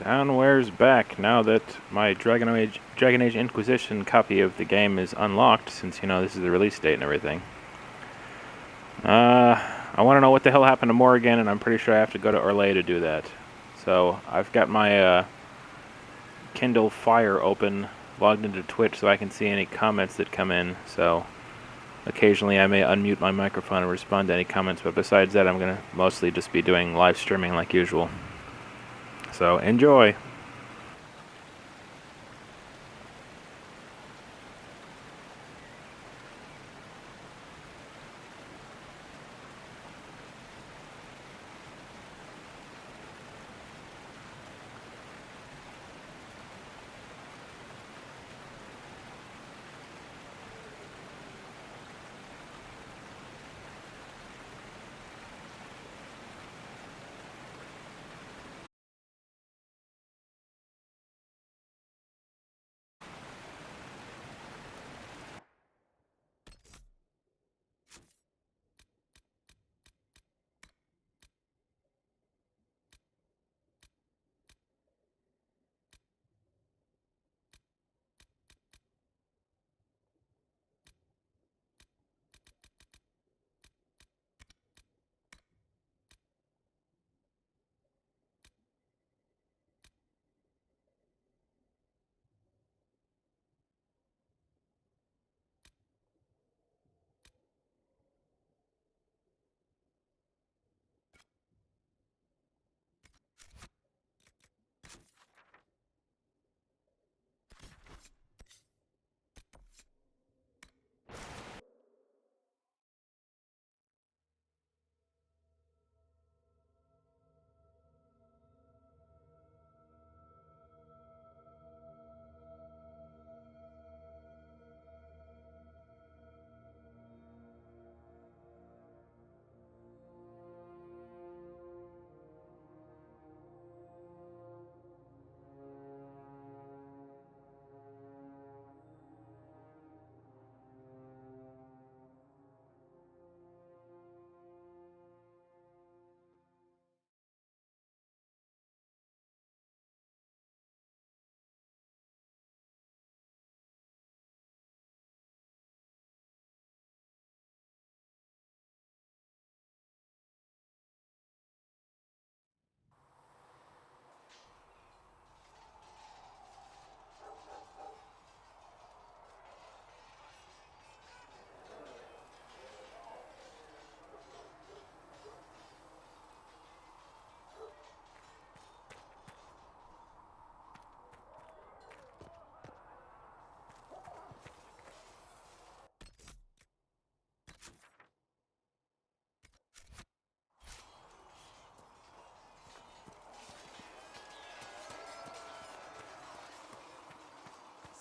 Downware's back now that my Dragon Age Inquisition copy of the game is unlocked, since, you know, this is the release date and everything. I want to know what the hell happened to Morrigan, and I'm pretty sure I have to go to Orlais to do that. So, I've got my Kindle Fire open, logged into Twitch so I can see any comments that come in, so occasionally I may unmute my microphone and respond to any comments, but besides that I'm going to mostly just be doing live streaming like usual. So, enjoy!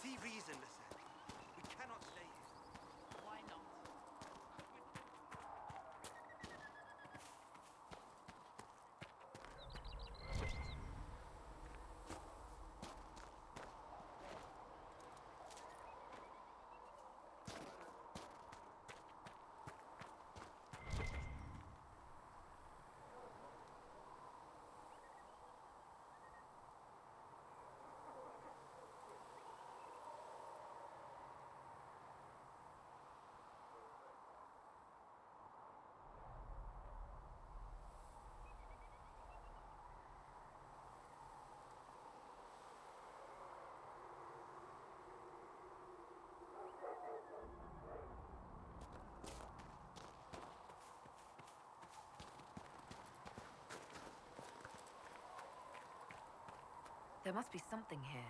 See reason, Lissette. We cannot stay here. Why not? There must be something here.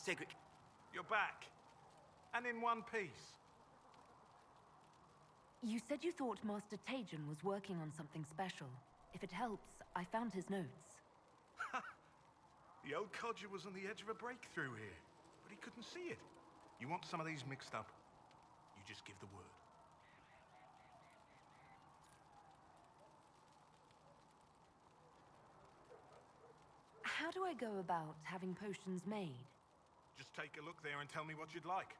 Cedric, You're back. And in one piece. you said you thought Master Tajan was working on something special. If it helps, I found his notes. The old codger was on the edge of a breakthrough here, but he couldn't see it. You want some of these mixed up? You just give the word. How do I go about having potions made? Just take a look there and tell me what you'd like.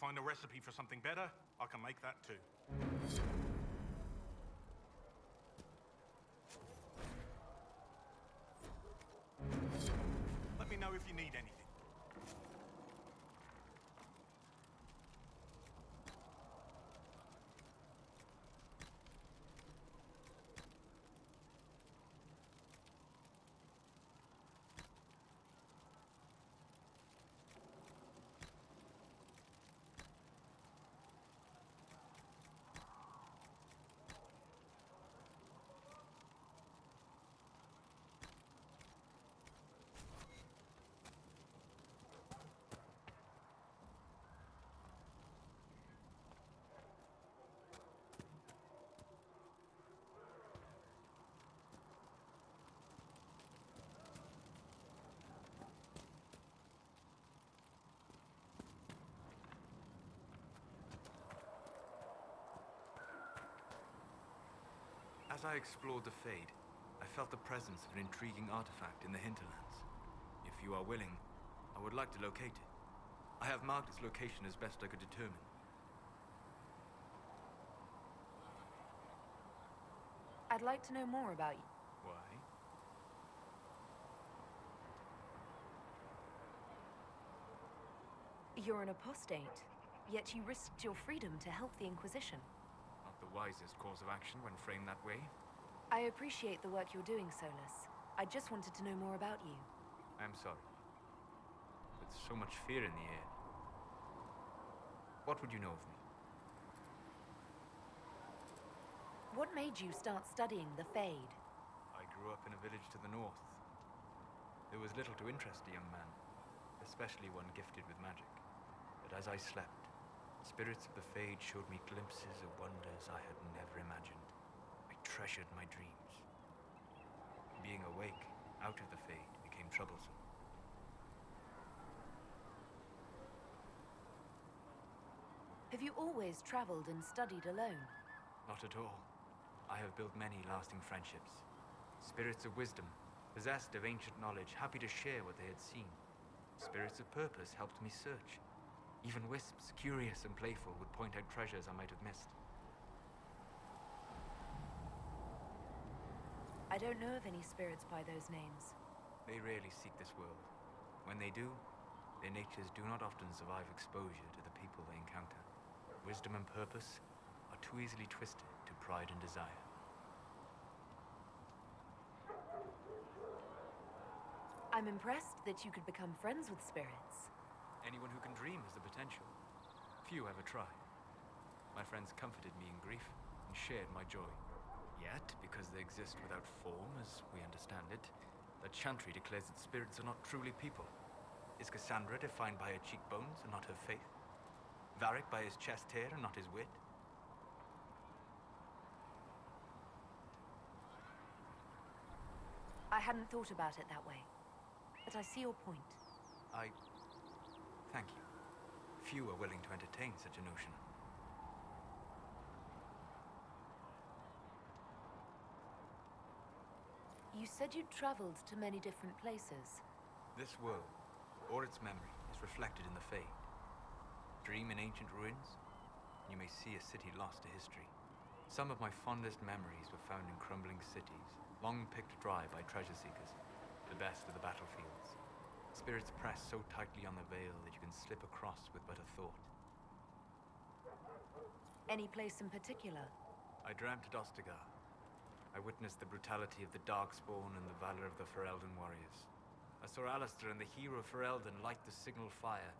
Find a recipe for something better, I can make that too. Let me know if you need anything. As I explored the Fade, I felt the presence of an intriguing artifact in the hinterlands. If you are willing, I would like to locate it. I have marked its location as best I could determine. I'd like to know more about you. Why? You're an apostate, yet you risked your freedom to help the Inquisition. Not the wisest course of action when framed that way. I appreciate the work you're doing, Solus. I just wanted to know more about you. I'm sorry. With so much fear in the air. What would you know of me? What made you start studying the Fade? I grew up in a village to the north. There was little to interest a young man, especially one gifted with magic. But as I slept, spirits of the Fade showed me glimpses of wonders I had never imagined. I treasured my dreams. Being awake, out of the Fade, became troublesome. Have you always traveled and studied alone? Not at all. I have built many lasting friendships. Spirits of wisdom, possessed of ancient knowledge, happy to share what they had seen. Spirits of purpose helped me search. Even wisps, curious and playful, would point out treasures I might have missed. I don't know of any spirits by those names. They rarely seek this world. When they do, their natures do not often survive exposure to the people they encounter. Wisdom and purpose are too easily twisted to pride and desire. I'm impressed that you could become friends with spirits. Anyone who can dream has the potential. Few ever try. My friends comforted me in grief and shared my joy. Yet, because they exist without form, as we understand it, the Chantry declares that spirits are not truly people. Is Cassandra defined by her cheekbones and not her faith? Varric by his chest hair and not his wit? I hadn't thought about it that way, but I see your point. Thank you. Few are willing to entertain such a notion. You said you'd traveled to many different places. This world, or its memory, is reflected in the Fade. Dream in ancient ruins, and you may see a city lost to history. Some of my fondest memories were found in crumbling cities, long picked dry by treasure seekers, the best of the battlefields. Spirits press so tightly on the veil that you can slip across with but a thought. Any place in particular? I dreamt at Ostagar. I witnessed the brutality of the Darkspawn and the valor of the Ferelden warriors. I saw Alistair and the hero Ferelden light the signal fire,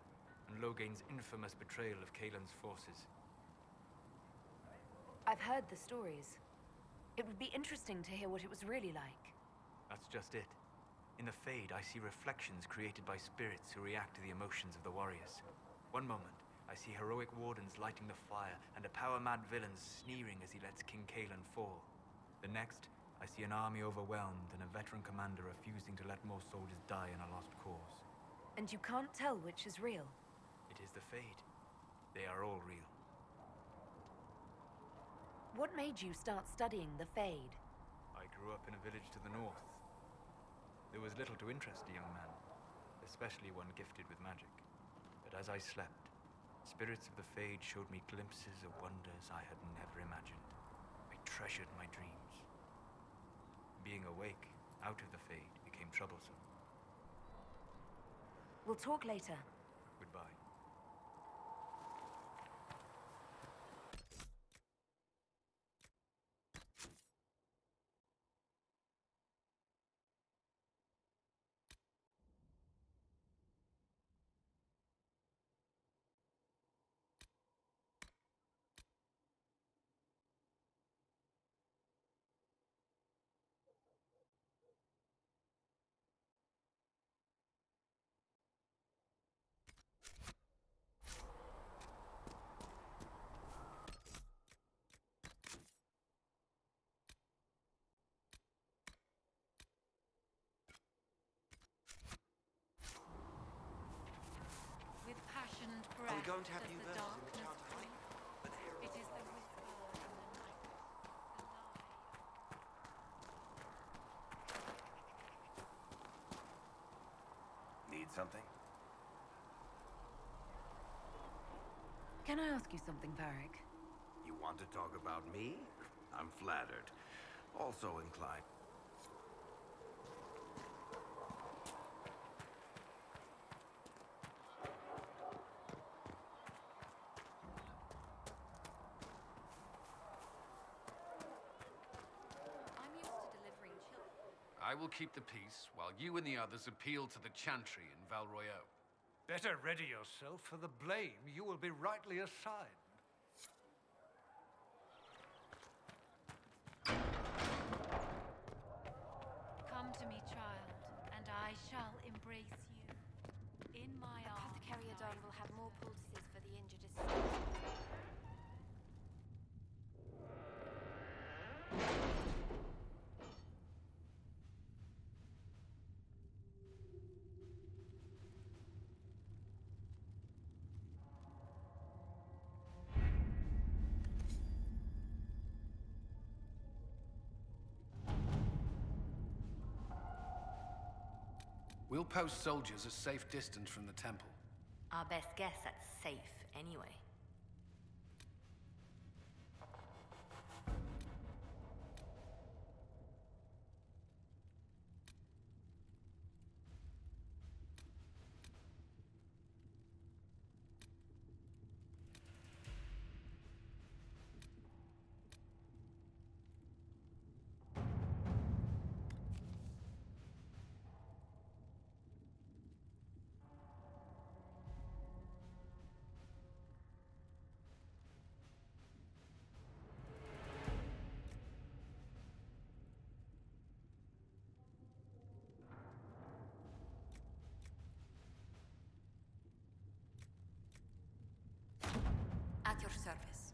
and Logain's infamous betrayal of Kaelin's forces. I've heard the stories. It would be interesting to hear what it was really like. That's just it. In the Fade, I see reflections created by spirits who react to the emotions of the warriors. One moment, I see heroic wardens lighting the fire, and a power-mad villain sneering as he lets King Kalen fall. The next, I see an army overwhelmed and a veteran commander refusing to let more soldiers die in a lost cause. And you can't tell which is real. It is the Fade. They are all real. What made you start studying the Fade? I grew up in a village to the north. There was little to interest a young man, especially one gifted with magic. But as I slept, spirits of the Fade showed me glimpses of wonders I had never imagined. I treasured my dreams. Being awake, out of the Fade, became troublesome. We'll talk later. Goodbye. With passionate Are breath we going to have does new the verses in the darkness Charter bring. But the herald. It is the whisper and the night, the lie. Need something? Can I ask you something, Varric? You want to talk about me? I'm flattered. Also inclined. I'm used to delivering children. I will keep the peace while you and the others appeal to the Chantry in Val Royeaux. Better ready yourself for the blame you will be rightly assigned. Come to me, child, and I shall embrace you. In my arms. Apothecary Adon will have more poultices for the injured as We'll post soldiers a safe distance from the temple. our best guess at safe, anyway. At your service.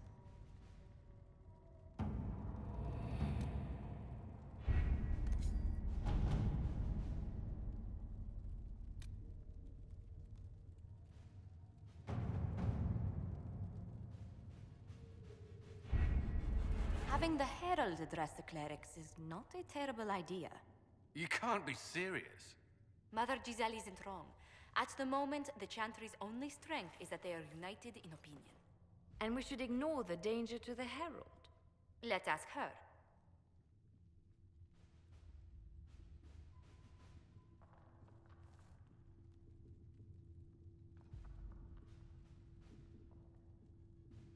Having the Herald address the clerics is not a terrible idea. You can't be serious. Mother Giselle isn't wrong. At the moment, the Chantry's only strength is that they are united in opinion. And we should ignore the danger to the Herald. Let's ask her.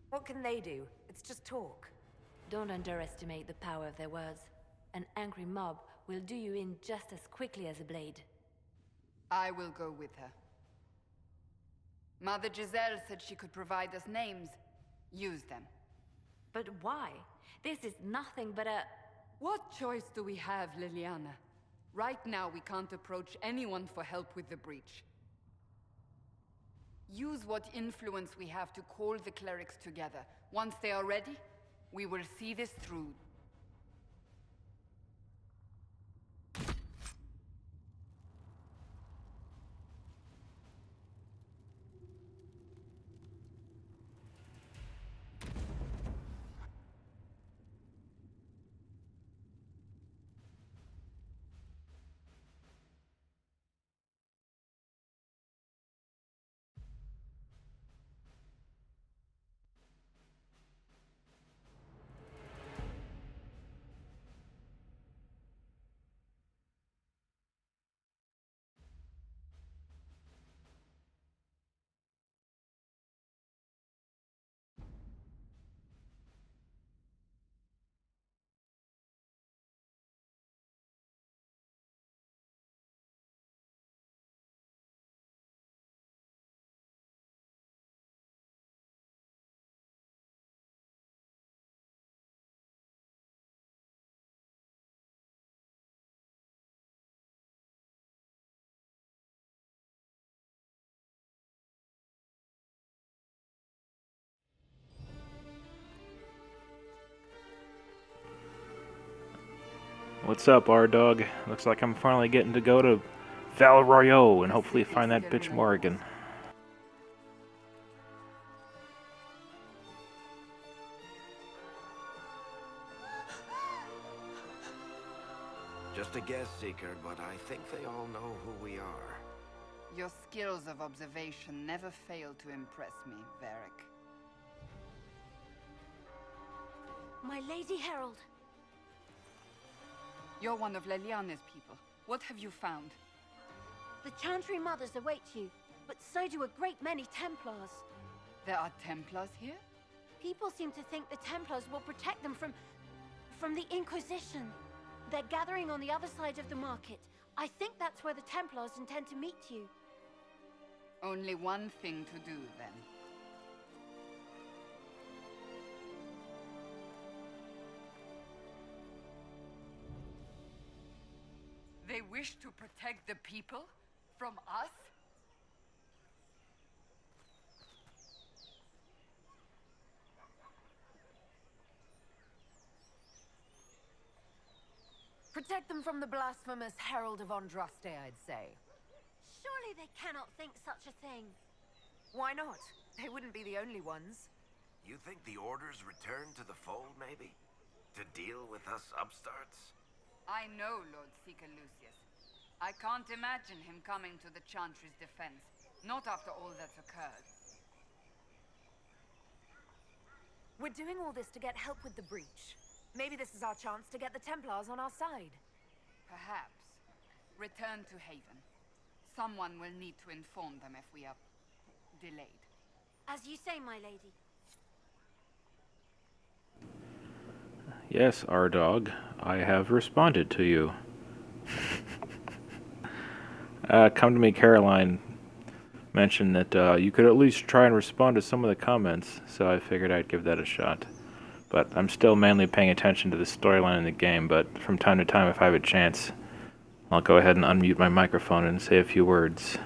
What can they do? It's just talk. Don't underestimate the power of their words. An angry mob will do you in just as quickly as a blade. I will go with her. Mother Giselle said she could provide us names. Use them. But why? This is nothing but a... What choice do we have, Liliana? Right now, we can't approach anyone for help with the breach. Use what influence we have to call the clerics together. Once they are ready, we will see this through. What's up, R-Dog? Looks like I'm finally getting to go to Val Royeaux and hopefully find that bitch Morrigan. Just a guess, Seeker, but I think they all know who we are. Your skills of observation never fail to impress me, Varric. My Lady Herald. You're one of Leliane's people. What have you found? The Chantry Mothers await you, but so do a great many Templars. There are Templars here? People seem to think the Templars will protect them from the Inquisition. They're gathering on the other side of the market. I think that's where the Templars intend to meet you. Only one thing to do, then. They wish to protect the people? From us? Protect them from the blasphemous Herald of Andraste, I'd say. Surely they cannot think such a thing. Why not? They wouldn't be the only ones. You think the Order's return to the fold, maybe? To deal with us upstarts? I know Lord Seeker Lucius. I can't imagine him coming to the Chantry's defense. Not after all that's occurred. We're doing all this to get help with the breach. Maybe this is our chance to get the Templars on our side. Perhaps. Return to Haven. Someone will need to inform them if we are delayed. As you say, my lady. Yes, R-Dog, I have responded to you. Come to me, Caroline mentioned that you could at least try and respond to some of the comments, so I figured I'd give that a shot. But I'm still mainly paying attention to the storyline in the game, but from time to time, if I have a chance, I'll go ahead and unmute my microphone and say a few words.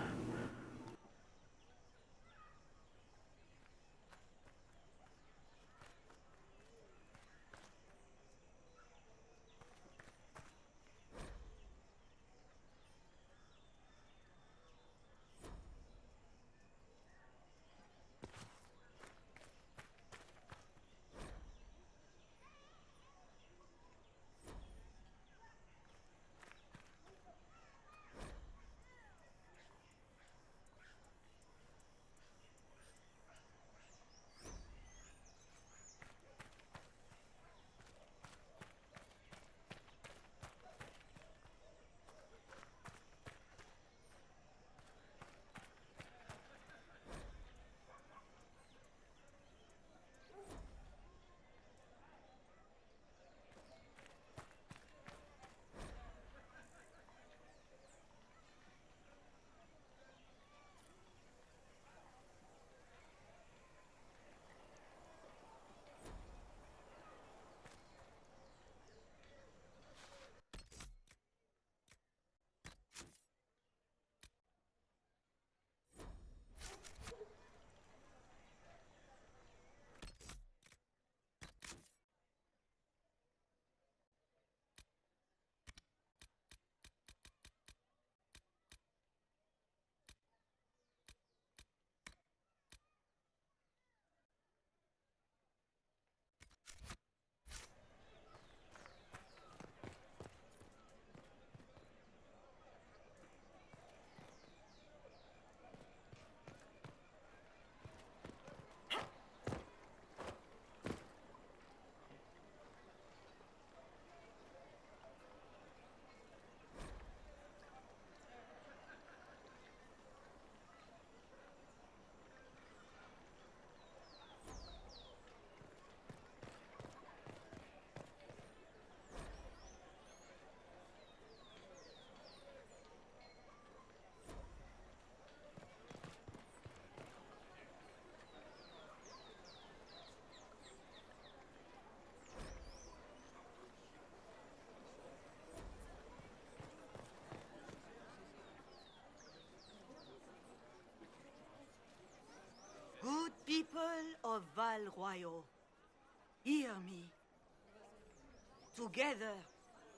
of Val Royal, hear me. Together,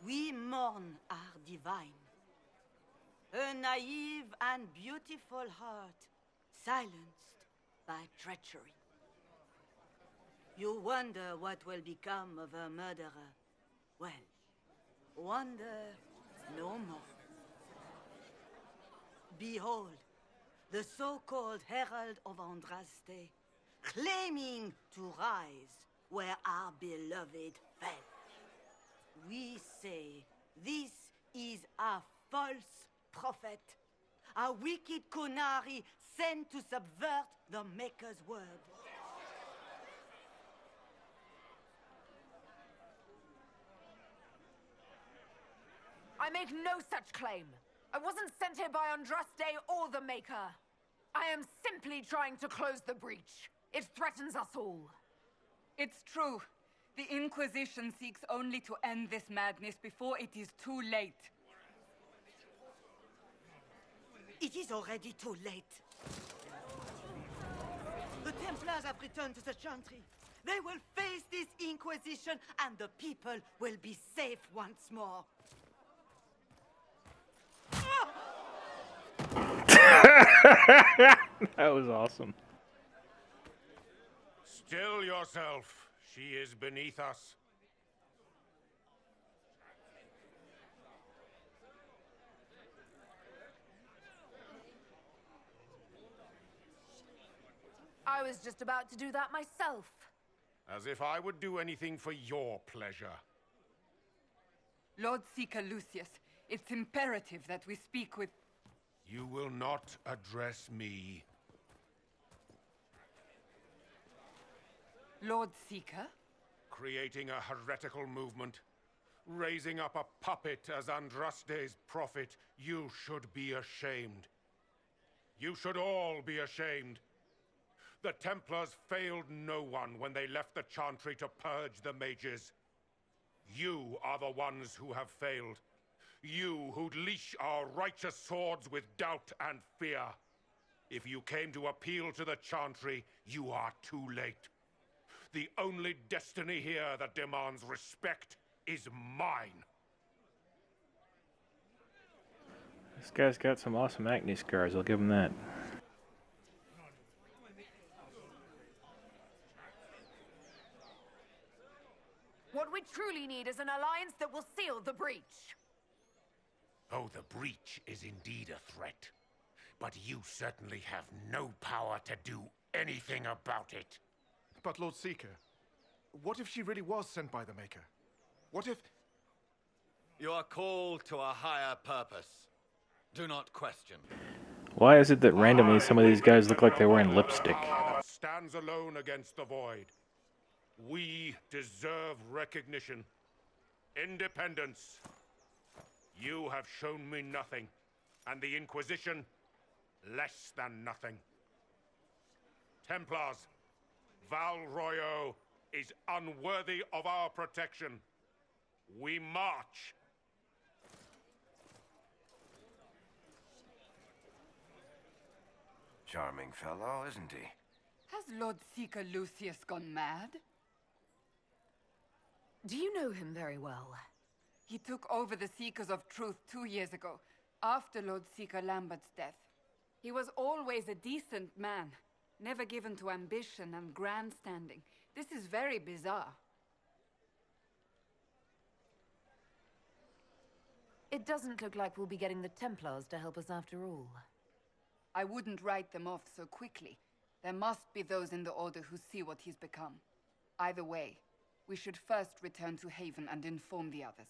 we mourn our divine. Her naive and beautiful heart, silenced by treachery. You wonder what will become of her murderer. Well, wonder no more. Behold, the so-called Herald of Andraste, claiming to rise where our beloved fell. We say this is a false prophet, a wicked Kunari sent to subvert the Maker's word. I make no such claim. I wasn't sent here by Andraste or the Maker. I am simply trying to close the breach. It threatens us all. It's true. The Inquisition seeks only to end this madness before it is too late. It is already too late. The Templars have returned to the Chantry. They will face this Inquisition, and the people will be safe once more. That was awesome. Still yourself. She is beneath us. I was just about to do that myself. As if I would do anything for your pleasure. Lord Seeker Lucius, it's imperative that we speak with... You will not address me. Lord Seeker? Creating a heretical movement. Raising up a puppet as Andraste's prophet. You should be ashamed. You should all be ashamed. The Templars failed no one when they left the Chantry to purge the mages. You are the ones who have failed. You who'd leash our righteous swords with doubt and fear. If you came to appeal to the Chantry, you are too late. The only destiny here that demands respect is mine. This guy's got some awesome acne scars, I'll give him that. What we truly need is an alliance that will seal the breach. Oh, the breach is indeed a threat. But you certainly have no power to do anything about it. But Lord Seeker, what if she really was sent by the Maker? What if... You are called to a higher purpose. Do not question. Why is it that randomly some of these guys look like they're wearing lipstick? That stands alone against the void. We deserve recognition. Independence. You have shown me nothing, and the Inquisition, less than nothing. Templars, Val Royal is unworthy of our protection. We march. Charming fellow, isn't he? Has Lord Seeker Lucius gone mad? Do you know him very well? He took over the Seekers of Truth 2 years ago, after Lord Seeker Lambert's death. He was always a decent man, never given to ambition and grandstanding. This is very bizarre. It doesn't look like we'll be getting the Templars to help us after all. I wouldn't write them off so quickly. There must be those in the Order who see what he's become. Either way, we should first return to Haven and inform the others.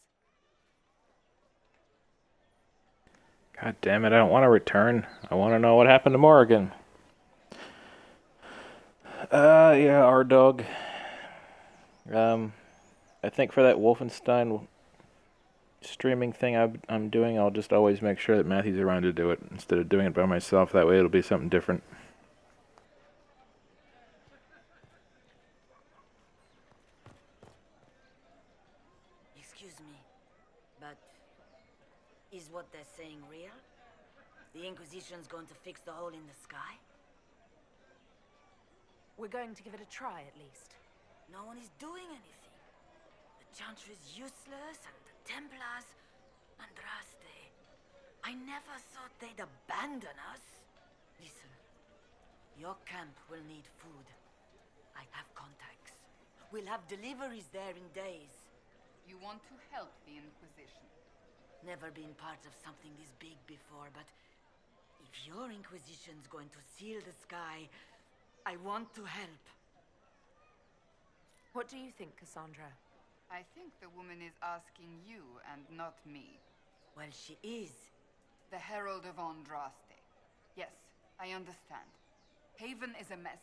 God damn it, I don't want to return. I want to know what happened to Morrigan. Yeah, our dog. I think for that Wolfenstein streaming thing I'm doing, I'll just always make sure that Matthew's around to do it instead of doing it by myself. That way it'll be something different. Excuse me, but is what they're saying real? The Inquisition's going to fix the hole in the sky? We're going to give it a try, at least. No one is doing anything. The Chantry is useless, and the Templars... Andraste. I never thought they'd abandon us. Listen, your camp will need food. I have contacts. We'll have deliveries there in days. You want to help the Inquisition? Never been part of something this big before, but if your Inquisition's going to seal the sky, I want to help. What do you think, Cassandra? I think the woman is asking you and not me. Well, she is. The Herald of Andraste. Yes, I understand. Haven is a mess,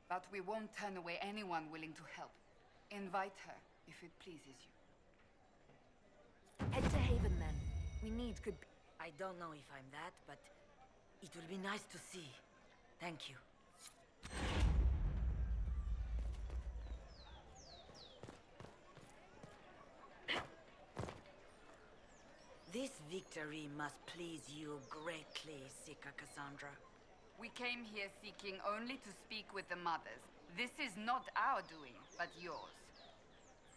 but we won't turn away anyone willing to help. Invite her, if it pleases you. Head to Haven, then. We need good... I don't know if I'm that, but it will be nice to see. Thank you. This victory must please you greatly, Seeker Cassandra. We came here seeking only to speak with the mothers. This is not our doing, but yours.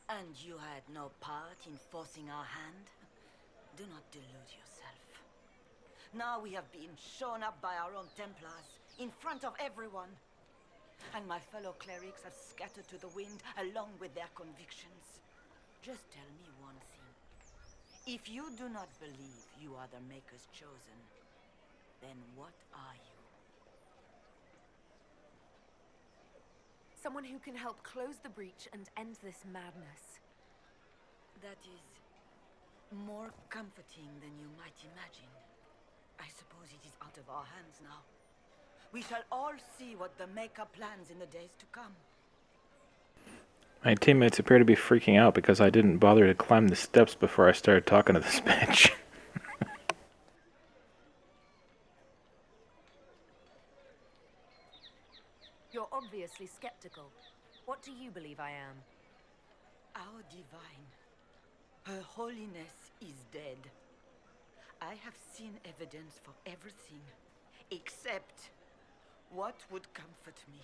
And you had no part in forcing our hand? Do not delude yourself. Now we have been shown up by our own Templars, in front of everyone. And my fellow clerics have scattered to the wind along with their convictions. Just tell me one thing. If you do not believe you are the Maker's chosen, then what are you? Someone who can help close the breach and end this madness. That is more comforting than you might imagine. I suppose it is out of our hands now. We shall all see what the Maker plans in the days to come. My teammates appear to be freaking out because I didn't bother to climb the steps before I started talking to this bitch. You're obviously skeptical. What do you believe I am? Our divine, Her Holiness is dead. I have seen evidence for everything, except what would comfort me.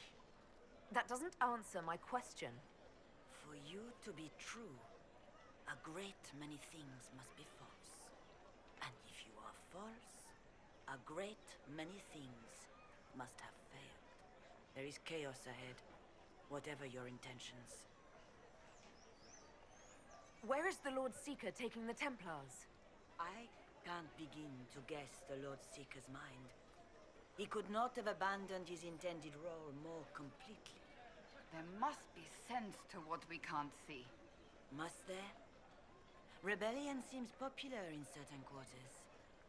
That doesn't answer my question. For you to be true, a great many things must be false. And if you are false, a great many things must have failed. There is chaos ahead, whatever your intentions. Where is the Lord Seeker taking the Templars? I can't begin to guess the Lord Seeker's mind. He could not have abandoned his intended role more completely. There must be sense to what we can't see. Must there? Rebellion seems popular in certain quarters,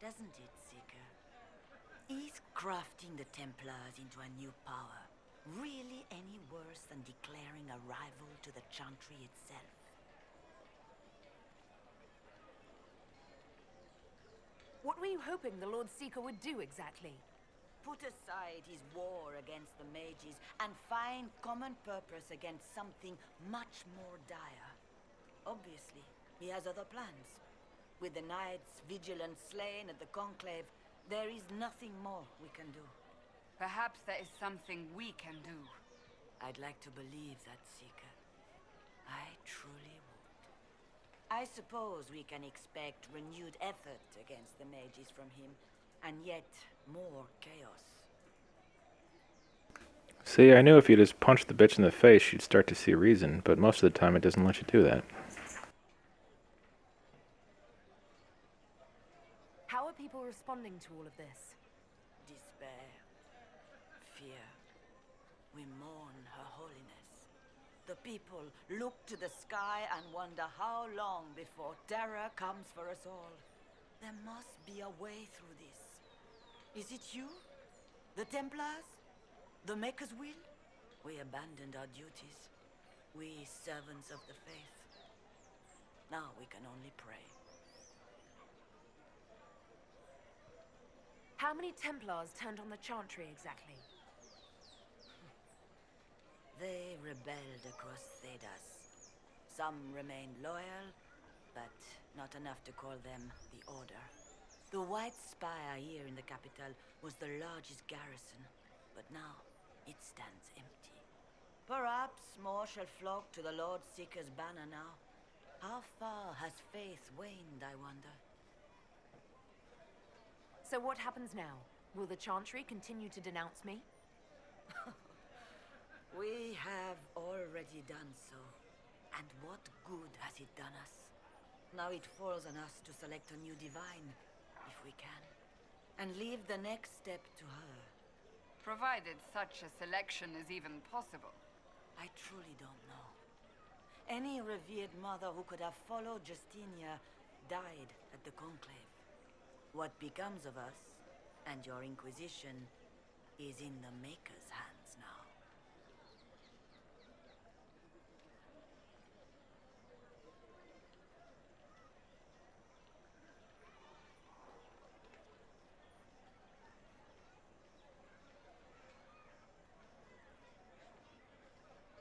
doesn't it, Seeker? Is crafting the Templars into a new power really any worse than declaring a rival to the Chantry itself? What were you hoping the Lord Seeker would do exactly? Put aside his war against the mages and find common purpose against something much more dire. Obviously, he has other plans. With the knights vigilant slain at the Conclave, there is nothing more we can do. Perhaps there is something we can do. I'd like to believe that, Seeker. I truly would. I suppose we can expect renewed effort against the mages from him, and yet more chaos. See, I knew if you just punched the bitch in the face, you'd start to see reason, but most of the time it doesn't let you do that. How are people responding to all of this? Despair. Fear. We mourn Her Holiness. The people look to the sky and wonder how long before terror comes for us all. There must be a way through this. Is it you? The Templars? The Maker's will? We abandoned our duties. We servants of the faith. Now we can only pray. How many Templars turned on the Chantry exactly? They rebelled across Thedas. Some remained loyal, but not enough to call them the Order. The White Spire here in the capital was the largest garrison, but now it stands empty. Perhaps more shall flock to the Lord Seeker's banner now. How far has faith waned, I wonder? So what happens now? Will the Chantry continue to denounce me? We have already done so. And what good has it done us? Now it falls on us to select a new divine, if we can. And leave the next step to her. Provided such a selection is even possible. I truly don't know. Any revered mother who could have followed Justinia died at the Conclave. What becomes of us, and your Inquisition, is in the Maker's hands now.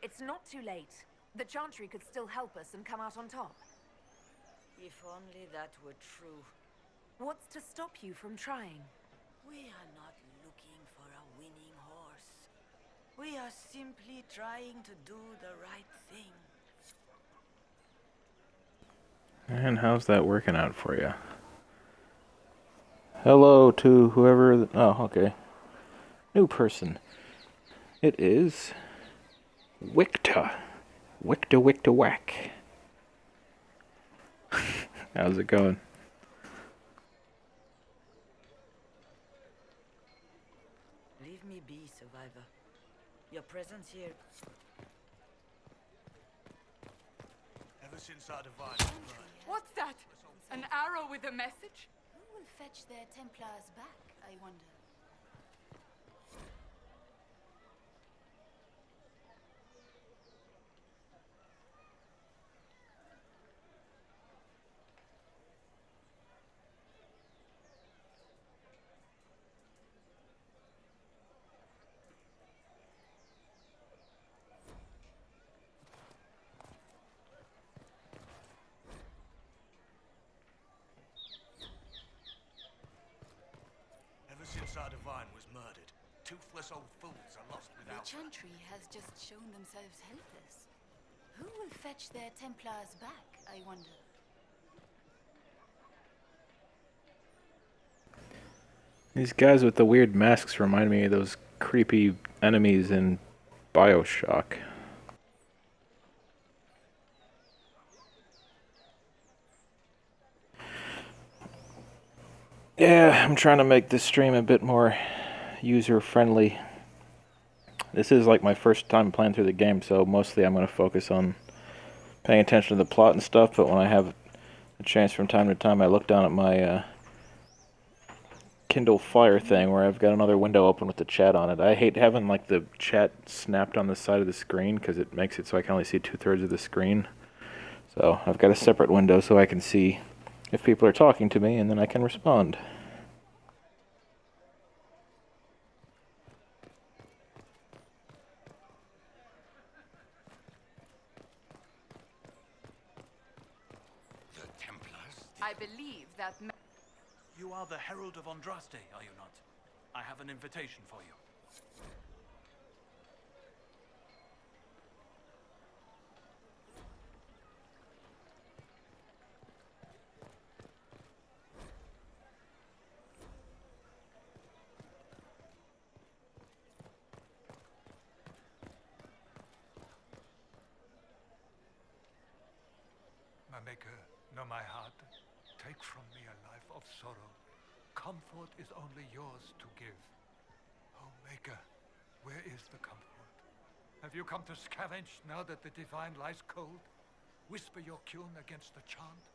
It's not too late. The Chantry could still help us and come out on top. If only that were true. What's to stop you from trying? We are not looking for a winning horse. We are simply trying to do the right thing. And how's that working out for you? Hello to whoever... Oh, okay. New person. It is... Wicta. Wicta whack. How's it going? Leave me be, survivor. Your presence here... Ever since our divine... What's that? An arrow with a message? Who will fetch their Templars back, I wonder? Since our divine was murdered, toothless old fools are lost without... The Chantry has just shown themselves helpless. Who will fetch their Templars back, I wonder? These guys with the weird masks remind me of those creepy enemies in BioShock. Yeah, I'm trying to make this stream a bit more user-friendly. This is like my first time playing through the game, so mostly I'm going to focus on paying attention to the plot and stuff, but when I have a chance from time to time, I look down at my Kindle Fire thing where I've got another window open with the chat on it. I hate having like the chat snapped on the side of the screen because it makes it so I can only see 2/3 of the screen. So I've got a separate window so I can see if people are talking to me, and then I can respond. The Templars? I believe that... You are the Herald of Andraste, are you not? I have an invitation for you. My maker, know my heart. Take from me a life of sorrow. Comfort is only yours to give. Oh, maker, where is the comfort? Have you come to scavenge now that the divine lies cold? Whisper your cune against the chant?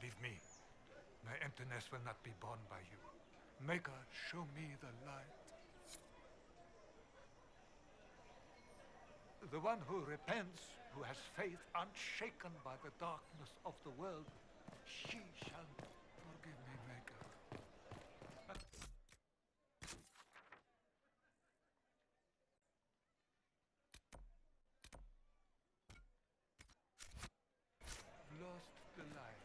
Leave me. My emptiness will not be borne by you. Maker, show me the light. The one who repents, who has faith unshaken by the darkness of the world, she shall forgive me, Maker. Lost the light.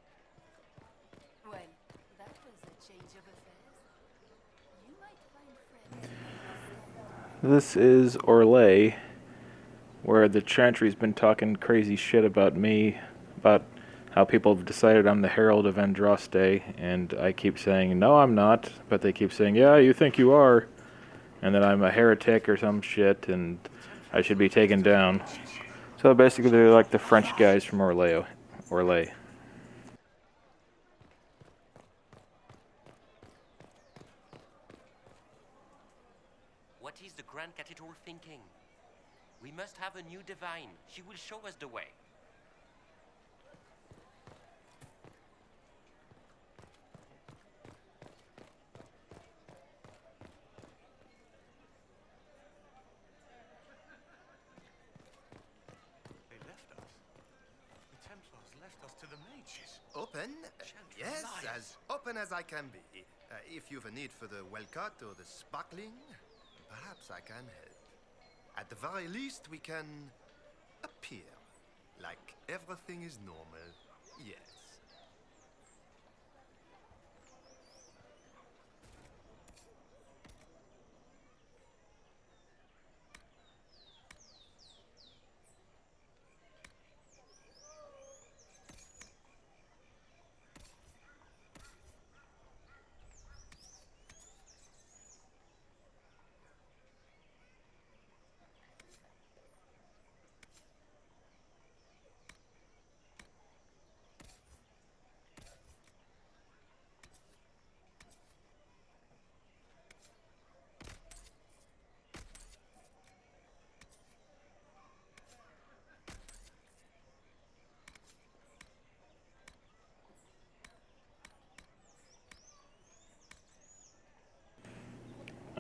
Well, that was a change of affairs. You might find friends. This is Orlais. where the Chantry's been talking crazy shit about me, about how people have decided I'm the Herald of Andraste, and I keep saying, no, I'm not, but they keep saying, yeah, you think you are, and that I'm a heretic or some shit, and I should be taken down. So basically they're like the French guys from Orlais. What is the Grand Cathedral thinking? We must have a new divine. She will show us the way. They left us. The Templars left us to the mages. Open? Yes, liars. as open as I can be. If you've a need for the well-cut or the sparkling, perhaps I can help. At the very least, we can appear like everything is normal. Yes.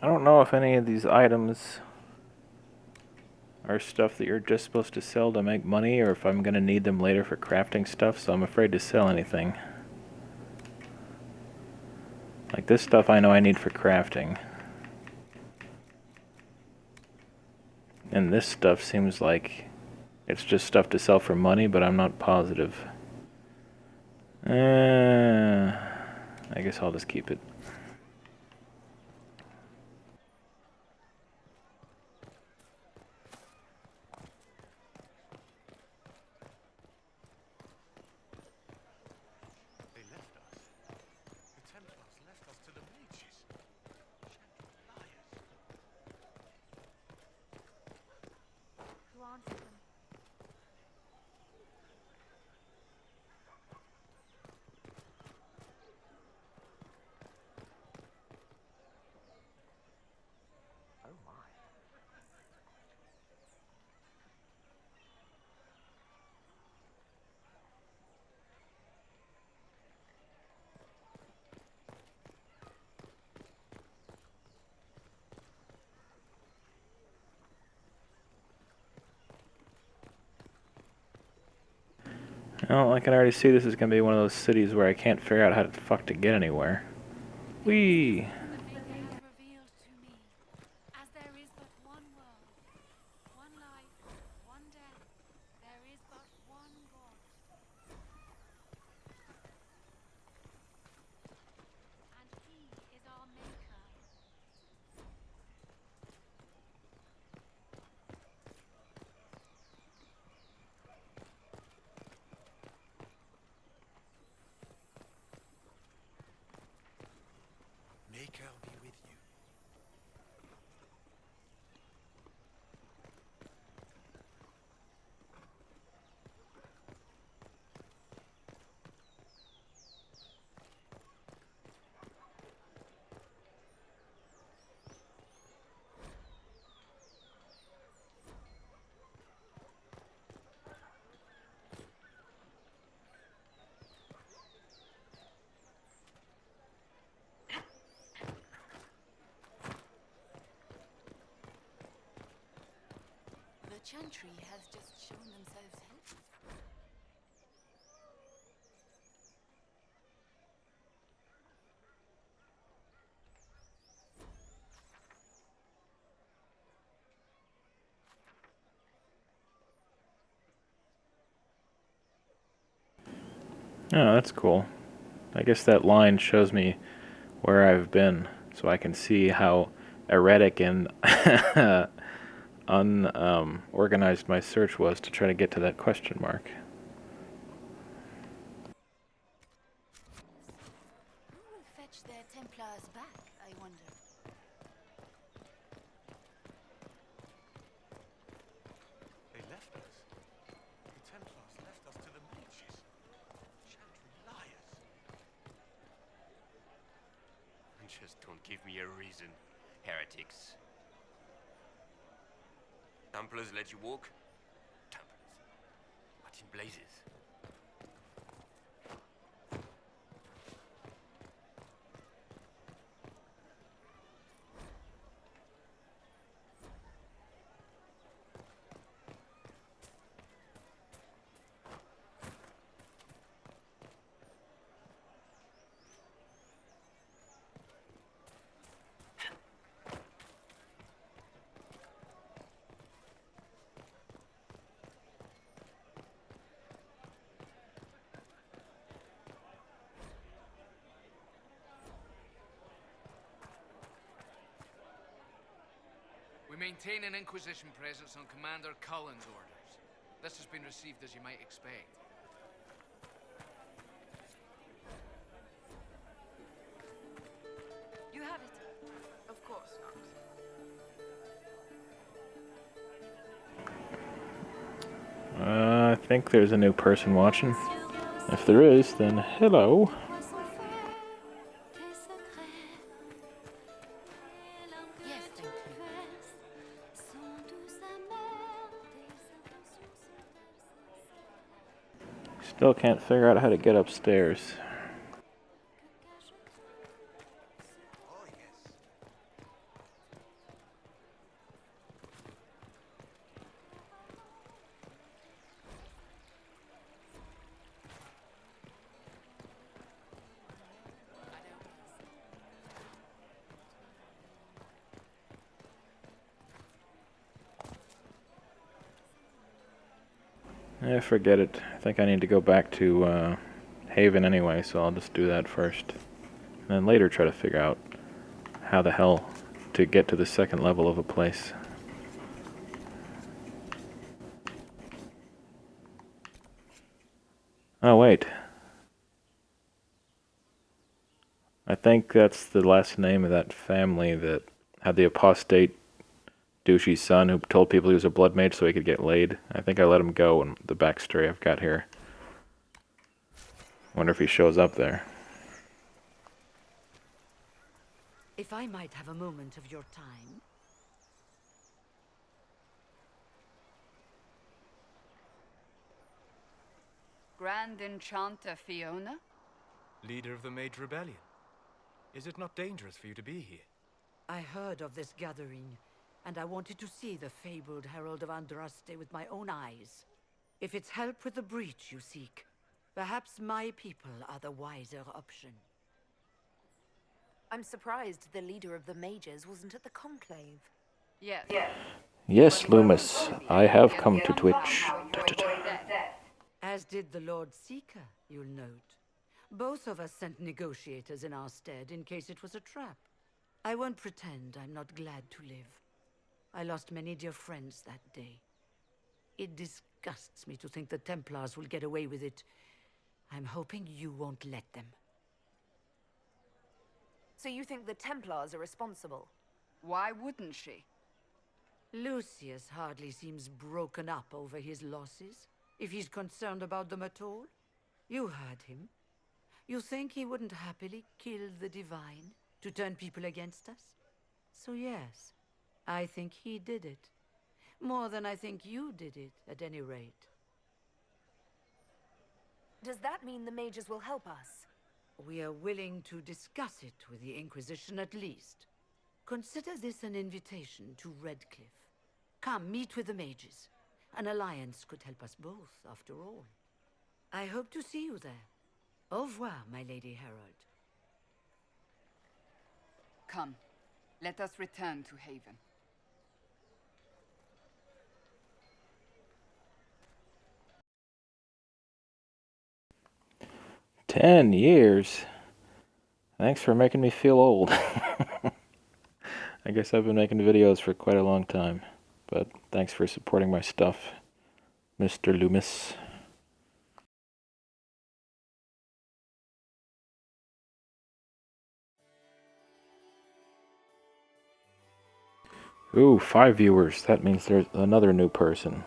I don't know if any of these items are stuff that you're just supposed to sell to make money, or if I'm going to need them later for crafting stuff, so I'm afraid to sell anything. Like this stuff I know I need for crafting. And this stuff seems like it's just stuff to sell for money, but I'm not positive. I guess I'll just keep it. They left us. The Templars left us to the mages. Liars. Who answered them? Oh my. Well, I can already see this is going to be one of those cities where I can't figure out how the fuck to get anywhere. Whee! Revealed to me, as there is but one world, one life, one death, there is but one God. And he is our maker. Maker be with you. The Chantry has just shown themselves helpful. Oh, that's cool. I guess that line shows me where I've been, so I can see how erratic and unorganized my search was to try to get to that question mark. Who will fetch their Templars back, I wonder? They left us. The Templars left us to the mages. Chantry liars. And just don't give me a reason, heretics. Templars let you walk? Templars. What in blazes? We maintain an Inquisition presence on Commander Cullen's orders. This has been received as you might expect. You have it. Of course not. I think there's a new person watching. If there is, then hello. Yes, thank you. Still can't figure out how to get upstairs. Forget it. I think I need to go back to Haven anyway, so I'll just do that first. And then later try to figure out how the hell to get to the second level of a place. Oh, wait. I think that's the last name of that family that had the apostate douchey son who told people he was a blood mage so he could get laid. I think I let him go in the backstory I've got here. Wonder if he shows up there. If I might have a moment of your time. Grand Enchanter Fiona? Leader of the Mage Rebellion. Is it not dangerous for you to be here? I heard of this gathering, and I wanted to see the fabled Herald of Andraste with my own eyes. If it's help with the breach you seek, perhaps my people are the wiser option. I'm surprised the leader of the mages wasn't at the conclave. Yes. Yes, Loomis, I have come to Twitch. As did the Lord Seeker, you'll note. Both of us sent negotiators in our stead in case it was a trap. I won't pretend I'm not glad to live. I lost many dear friends that day. It disgusts me to think the Templars will get away with it. I'm hoping you won't let them. So you think the Templars are responsible? Why wouldn't she? Lucius hardly seems broken up over his losses, if he's concerned about them at all. You heard him. You think he wouldn't happily kill the Divine to turn people against us? So yes, I think he did it. More than I think you did it, at any rate. Does that mean the mages will help us? We are willing to discuss it with the Inquisition at least. Consider this an invitation to Redcliffe. Come, meet with the mages. An alliance could help us both, after all. I hope to see you there. Au revoir, my Lady Herald. Come, let us return to Haven. "10 years? Thanks for making me feel old." I guess I've been making videos for quite a long time, but Thanks for supporting my stuff, Mr. Loomis. Ooh, 5 viewers. That means there's another new person.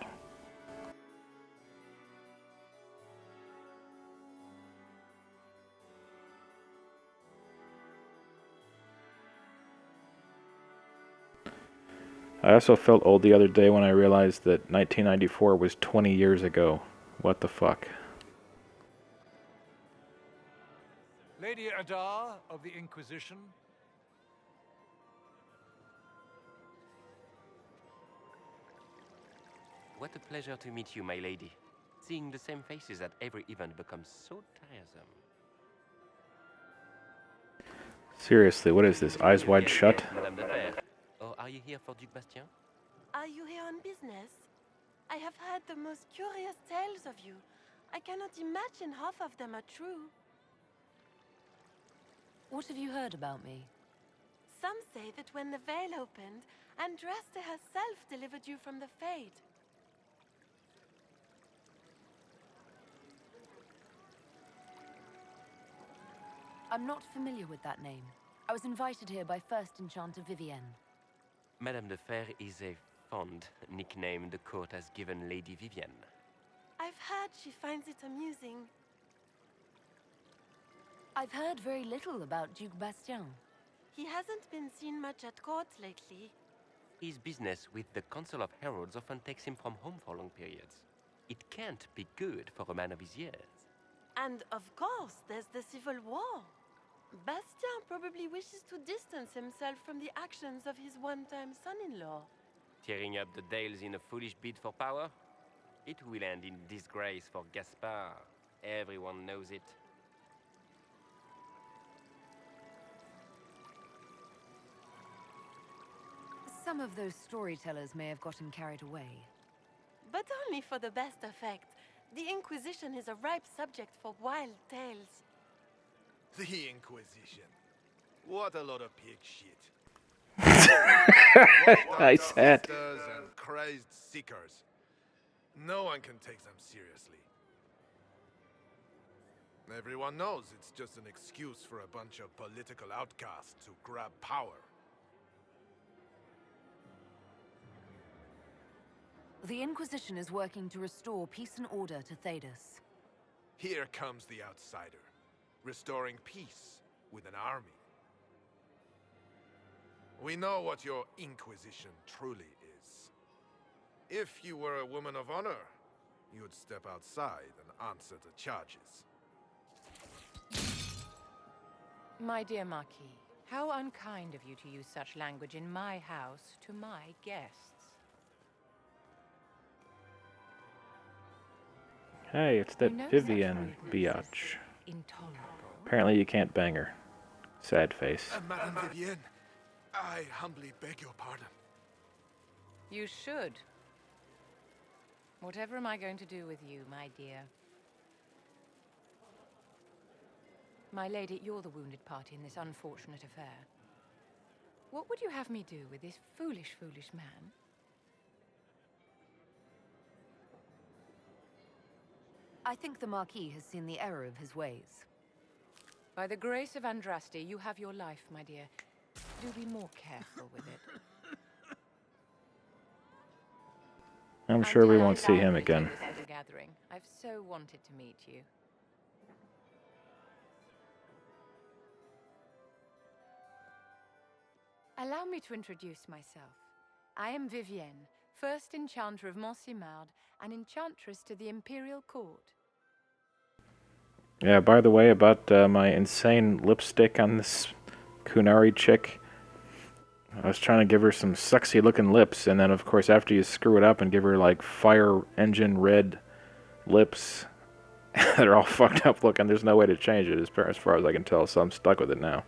I also felt old the other day when I realized that 1994 was 20 years ago. What the fuck? Lady Adar of the Inquisition. What a pleasure to meet you, my lady. Seeing the same faces at every event becomes so tiresome. Seriously, what is this? Eyes wide shut? Madame de Fer. Or are you here for Duc Bastien? Are you here on business? I have heard the most curious tales of you. I cannot imagine half of them are true. What have you heard about me? Some say that when the veil opened, Andraste herself delivered you from the Fade. I'm not familiar with that name. I was invited here by First Enchanter Vivienne. Madame de Fer is a fond nickname the court has given Lady Vivienne. I've heard she finds it amusing. I've heard very little about Duc Bastien. He hasn't been seen much at court lately. His business with the Council of Heralds often takes him from home for long periods. It can't be good for a man of his years. And of course, there's the civil war. Bastien probably wishes to distance himself from the actions of his one-time son-in-law. Tearing up the Dales in a foolish bid for power? It will end in disgrace for Gaspard. Everyone knows it. Some of those storytellers may have gotten carried away. But only for the best effect. The Inquisition is a ripe subject for wild tales. The Inquisition. What a lot of pig shit. Nice hat. And crazed seekers. No one can take them seriously. Everyone knows it's just an excuse for a bunch of political outcasts to grab power. The Inquisition is working to restore peace and order to Thedas. Here comes the outsider, restoring peace with an army. We know what your Inquisition truly is. If you were a woman of honor, you'd step outside and answer the charges. My dear Marquis, how unkind of you to use such language in my house to my guests. Hey, it's that Vivienne biatch. Apparently you can't bang her. Sad face. Madame Vivienne, I humbly beg your pardon. You should. Whatever am I going to do with you, my dear? My lady, you're the wounded party in this unfortunate affair. What would you have me do with this foolish, foolish man? I think the Marquis has seen the error of his ways. By the grace of Andraste, you have your life, my dear. Do be more careful with it. I'm sure we won't see him again. Gathering. I've so wanted to meet you. Allow me to introduce myself. I am Vivienne, first enchanter of Montsimard, and enchantress to the Imperial Court. Yeah, by the way, about my insane lipstick on this Kunari chick. I was trying to give her some sexy looking lips, and then of course after you screw it up and give her like fire engine red lips, they're all fucked up looking. There's no way to change it as far as I can tell, so I'm stuck with it now.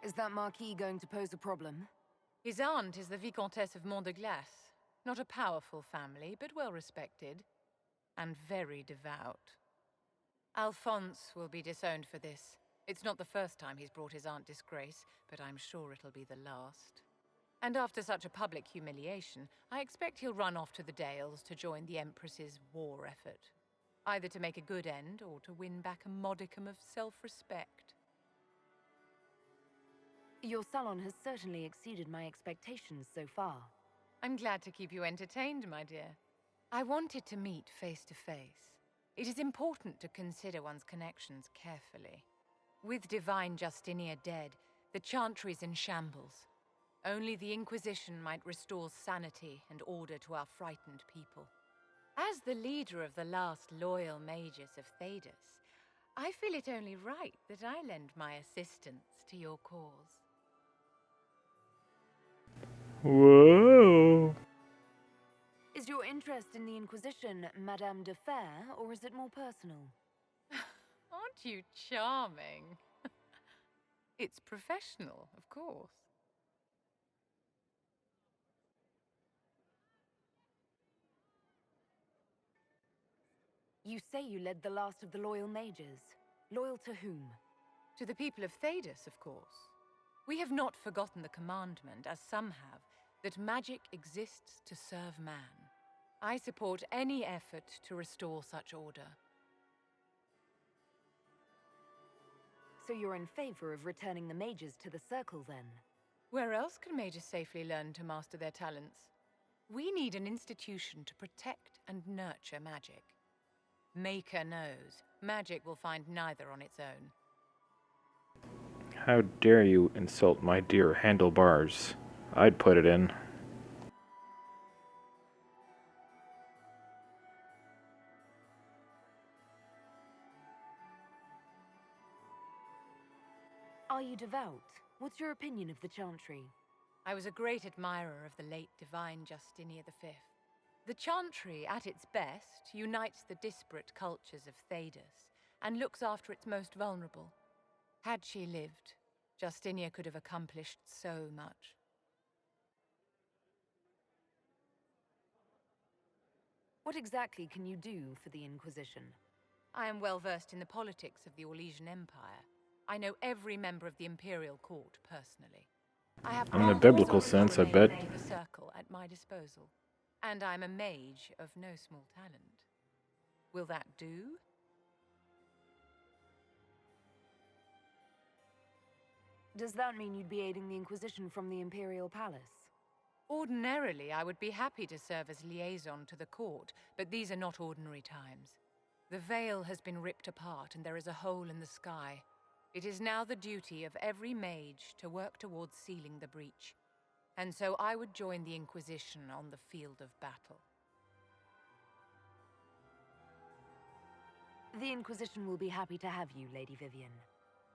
Is that Marquis going to pose a problem? His aunt is the Vicomtesse of Mont de Glace. Not a powerful family, but well respected. And very devout. Alphonse will be disowned for this. It's not the first time he's brought his aunt disgrace, but I'm sure it'll be the last. And after such a public humiliation, I expect he'll run off to the Dales to join the Empress's war effort. Either to make a good end, or to win back a modicum of self-respect. Your salon has certainly exceeded my expectations so far. I'm glad to keep you entertained, my dear. I wanted to meet face to face. It is important to consider one's connections carefully. With Divine Justinia dead, the Chantry's in shambles. Only the Inquisition might restore sanity and order to our frightened people. As the leader of the last loyal mages of Thedas, I feel it only right that I lend my assistance to your cause. Whoa! Is your interest in the Inquisition Madame de Fer, or is it more personal? Aren't you charming? It's professional, of course. You say you led the last of the loyal mages. Loyal to whom? To the people of Thedas, of course. We have not forgotten the commandment, as some have, that magic exists to serve man. I support any effort to restore such order. So you're in favor of returning the mages to the Circle, then? Where else can mages safely learn to master their talents? We need an institution to protect and nurture magic. Maker knows, magic will find neither on its own. How dare you insult my dear handlebars? I'd put it in. Are you devout? What's your opinion of the Chantry? I was a great admirer of the late Divine Justinia V. The Chantry, at its best, unites the disparate cultures of Thedas and looks after its most vulnerable. Had she lived, Justinia could have accomplished so much. What exactly can you do for the Inquisition? I am well versed in the politics of the Orlesian Empire. I know every member of the Imperial Court personally. I have In the biblical sense, I bet. the Circle at my disposal. And I'm a mage of no small talent. Will that do? Does that mean you'd be aiding the Inquisition from the Imperial Palace? Ordinarily, I would be happy to serve as liaison to the court, but these are not ordinary times. The veil has been ripped apart and there is a hole in the sky. It is now the duty of every mage to work towards sealing the breach. And so I would join the Inquisition on the field of battle. The Inquisition will be happy to have you, Lady Vivian.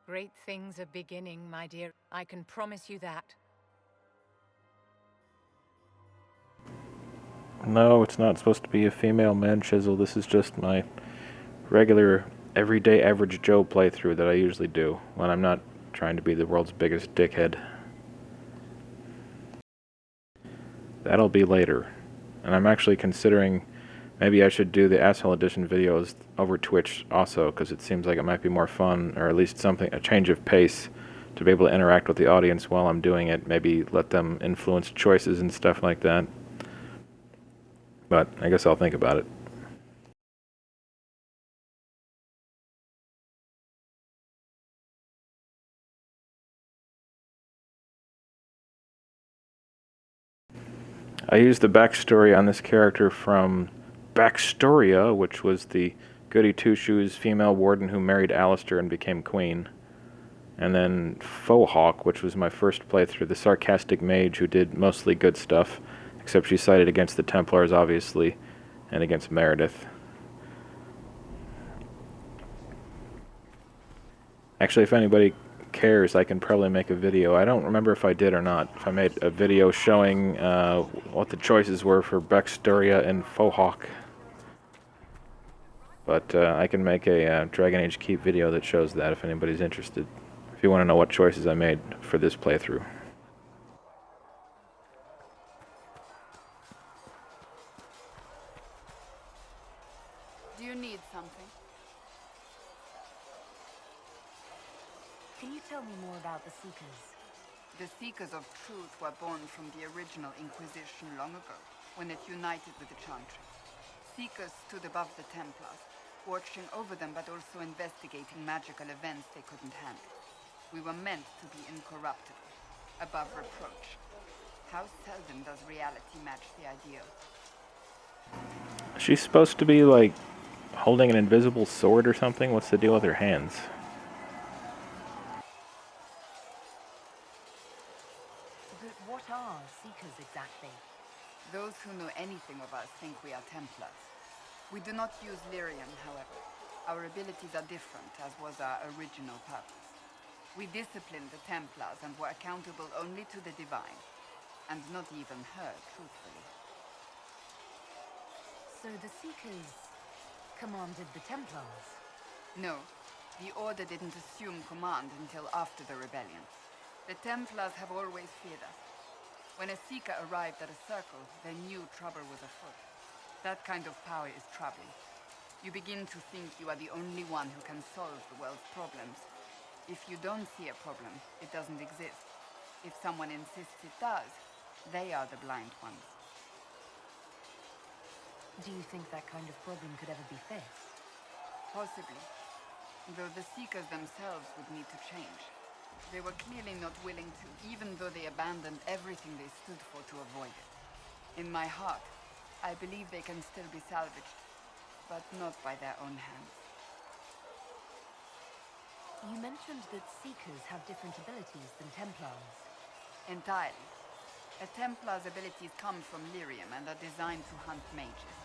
Great things are beginning, my dear. I can promise you that. No, it's not supposed to be a female man chisel. This is just my regular, everyday average Joe playthrough that I usually do when I'm not trying to be the world's biggest dickhead. That'll be later. And I'm actually considering maybe I should do the Asshole Edition videos over Twitch also, because it seems like it might be more fun, or at least something, a change of pace, to be able to interact with the audience while I'm doing it. Maybe let them influence choices and stuff like that. But I guess I'll think about it. I used the backstory on this character from Backstoria, which was the goody two-shoes female warden who married Alistair and became queen. And then Fohawk, which was my first playthrough, the sarcastic mage who did mostly good stuff, except she sided against the Templars, obviously, and against Meredith. Actually, if anybody cares, I can probably make a video. I don't remember if I did or not. If I made a video showing what the choices were for Backstoria and Fohawk. But I can make a Dragon Age Keep video that shows that if anybody's interested. If you want to know what choices I made for this playthrough. Do you need something? Can you tell me more about the Seekers? The Seekers of Truth were born from the original Inquisition long ago, when it united with the Chantry. Seekers stood above the Templars, watching over them but also investigating magical events they couldn't handle. We were meant to be incorruptible, above reproach. How seldom does reality match the ideal? She's supposed to be, like, holding an invisible sword or something? What's the deal with her hands? But what are Seekers exactly? Those who know anything of us think we are Templars. We do not use lyrium, however. Our abilities are different, as was our original purpose. We disciplined the Templars and were accountable only to the Divine, and not even her, truthfully. So the Seekers commanded the Templars? No, the Order didn't assume command until after the rebellion. The Templars have always feared us. When a Seeker arrived at a circle, they knew trouble was afoot. That kind of power is troubling. You begin to think you are the only one who can solve the world's problems. If you don't see a problem, it doesn't exist. If someone insists it does, they are the blind ones. Do you think that kind of problem could ever be fixed? Possibly. Though the Seekers themselves would need to change. They were clearly not willing to, even though they abandoned everything they stood for to avoid it. In my heart, I believe they can still be salvaged, but not by their own hands. You mentioned that Seekers have different abilities than Templars. Entirely. A Templar's abilities come from lyrium and are designed to hunt mages.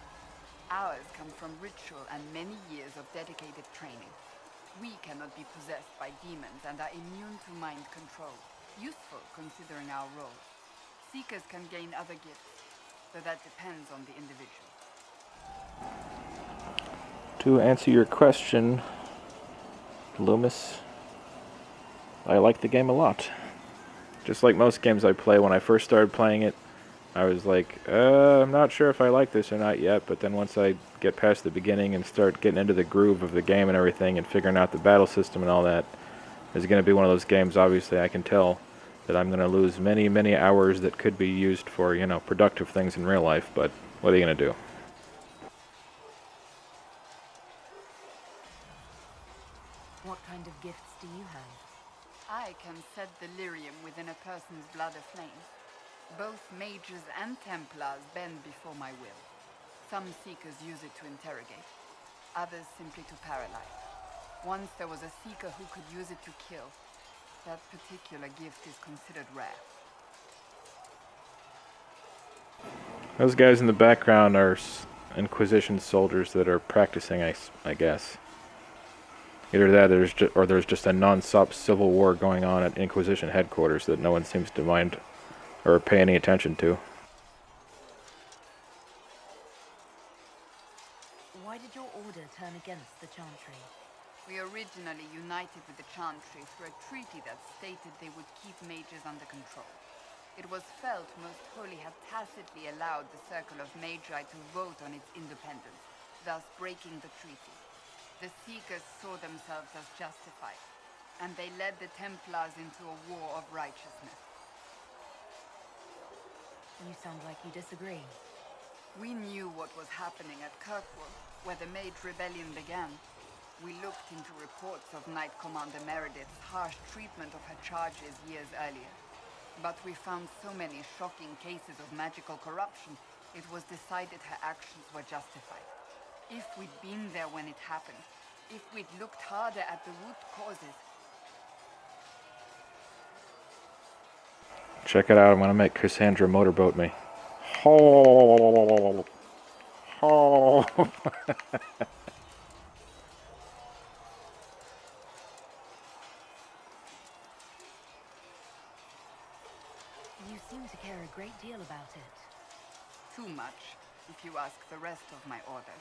Ours come from ritual and many years of dedicated training. We cannot be possessed by demons and are immune to mind control. Useful considering our role. Seekers can gain other gifts, though that depends on the individual. To answer your question, Loomis, I like the game a lot. Just like most games I play, when I first started playing it, I was like, I'm not sure if I like this or not yet, but then once I get past the beginning and start getting into the groove of the game and everything and figuring out the battle system and all that, it's going to be one of those games, obviously, I can tell that I'm going to lose many, many hours that could be used for, you know, productive things in real life, but what are you going to do? What kind of gifts do you have? I can set the lyrium within a person's blood aflame. Both mages and Templars bend before my will. Some Seekers use it to interrogate, others simply to paralyze. Once there was a Seeker who could use it to kill. That particular gift is considered rare. Those guys in the background are Inquisition soldiers that are practicing, I guess. Either that, or there's just a non-stop civil war going on at Inquisition headquarters that no one seems to mind or pay any attention to. Why did your order turn against the Chantry? We originally united with the Chantry through a treaty that stated they would keep mages under control. It was felt Most Holy had tacitly allowed the Circle of Magi to vote on its independence, thus breaking the treaty. The Seekers saw themselves as justified, and they led the Templars into a war of righteousness. You sound like you disagree. We knew what was happening at Kirkwall, where the Mage Rebellion began. We looked into reports of Knight Commander Meredith's harsh treatment of her charges years earlier. But we found so many shocking cases of magical corruption, it was decided her actions were justified. If we'd been there when it happened, if we'd looked harder at the root causes... Check it out, I'm going to make Cassandra motorboat me. Oh. Oh. You seem to care a great deal about it. Too much, if you ask the rest of my order.